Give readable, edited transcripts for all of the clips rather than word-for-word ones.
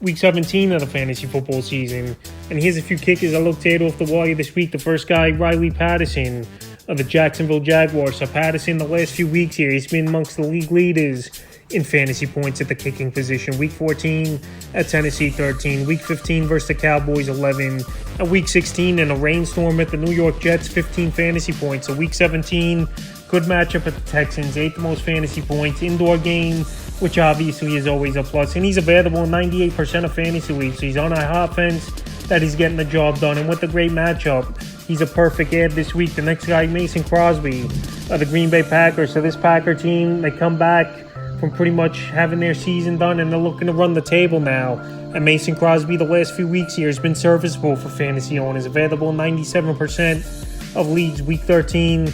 week 17 of the fantasy football season. And here's a few kickers I looked at off the wire this week. The first guy, Riley Patterson of the Jacksonville Jaguars. So Patterson, the last few weeks here, he's been amongst the league leaders in fantasy points at the kicking position. Week 14 at Tennessee, 13. Week 15 versus the Cowboys, 11. And week 16 in a rainstorm at the New York Jets, 15 fantasy points. So week 17, good matchup at the Texans, 8th most fantasy points. Indoor game, which obviously is always a plus. And he's available in 98% of fantasy leagues. So he's on a offense that he's getting the job done. And with the great matchup, he's a perfect add this week. The next guy, Mason Crosby of the Green Bay Packers. So this Packer team, they come back from pretty much having their season done, and they're looking to run the table now. And Mason Crosby, the last few weeks here, has been serviceable for fantasy owners. Available in 97% of leagues. Week 13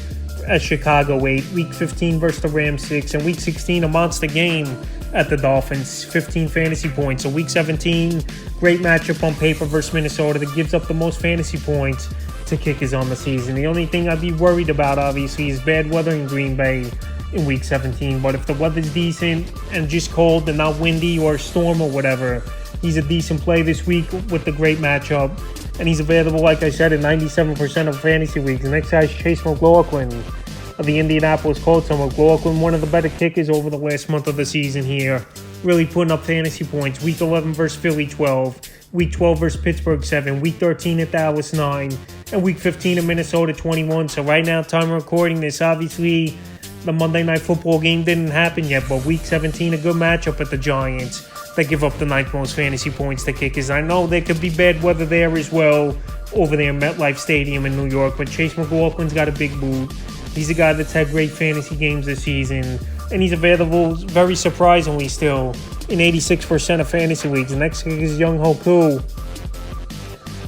at Chicago, 8. Week 15 versus the Rams, 6. And week 16, a monster game at the Dolphins, 15 fantasy points. So week 17, great matchup on paper versus Minnesota that gives up the most fantasy points to kickers on the season. The only thing I'd be worried about, obviously, is bad weather in Green Bay in week 17. But if the weather's decent and just cold and not windy or storm or whatever, he's a decent play this week with the great matchup. And he's available, like I said, in 97% of fantasy leagues. The next guy is Chase McLaughlin of the Indianapolis Colts. So McLaughlin, one of the better kickers over the last month of the season here, really putting up fantasy points. Week 11 versus Philly, 12. Week 12 versus Pittsburgh, 7. Week 13 at Dallas, 9. And week 15 at Minnesota, 21. So right now, time of recording this, obviously, the Monday Night Football game didn't happen yet, but week 17, a good matchup at the Giants that give up the 9th most fantasy points to kickers. I know there could be bad weather there as well over there in MetLife Stadium in New York, but Chase McLaughlin's got a big boot. He's a guy that's had great fantasy games this season, and he's available, very surprisingly still, in 86% of fantasy leagues. The next kicker is Young Hoku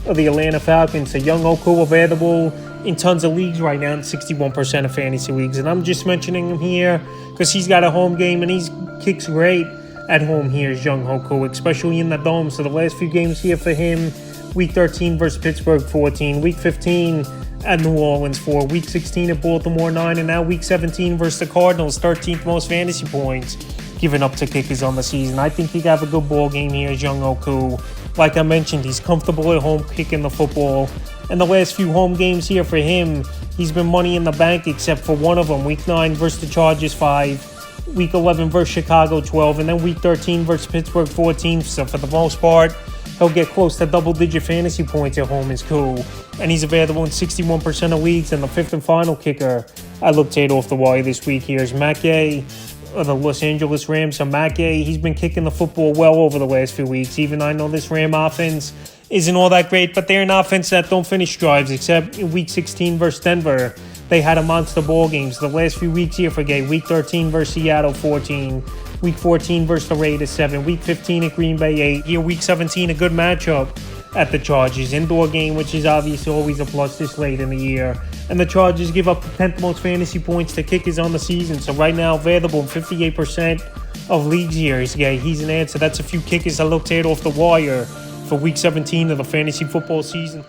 of the Atlanta Falcons. So Young Hoku available in tons of leagues right now, in 61% of fantasy leagues. And I'm just mentioning him here because he's got a home game and he kicks great at home here, is Young Hoku, especially in the dome. So the last few games here for him, week 13 versus Pittsburgh, 14. Week 15 at New Orleans, 4. Week 16 at Baltimore, 9. And now week 17 versus the Cardinals, 13th most fantasy points given up to kickers on the season. I think he could have a good ball game here, is Young Hoku. Like I mentioned, he's comfortable at home kicking the football. And the last few home games here for him, he's been money in the bank except for one of them. Week 9 versus the Chargers, 5. Week 11 versus Chicago, 12. And then week 13 versus Pittsburgh, 14. So for the most part, he'll get close to double-digit fantasy points at home is cool. And he's available in 61% of leagues. And the fifth and final kicker I looked at off the wire this week here is Matt Gay of the Los Angeles Rams. So Matt Gay, he's been kicking the football well over the last few weeks. Even I know this Ram offense isn't all that great, but they're an offense that don't finish drives, except in week 16 versus Denver. They had a monster ball games. The last few weeks here for Gay, week 13 versus Seattle, 14. Week 14 versus the Raiders, 7. Week 15 at Green Bay, 8. Here, week 17, a good matchup at the Chargers. Indoor game, which is obviously always a plus this late in the year. And the Chargers give up the 10th most fantasy points to kickers on the season. So right now, available in 58% of leagues here. He's an answer. That's a few kickers I looked at off the wire for week 17 of the fantasy football season.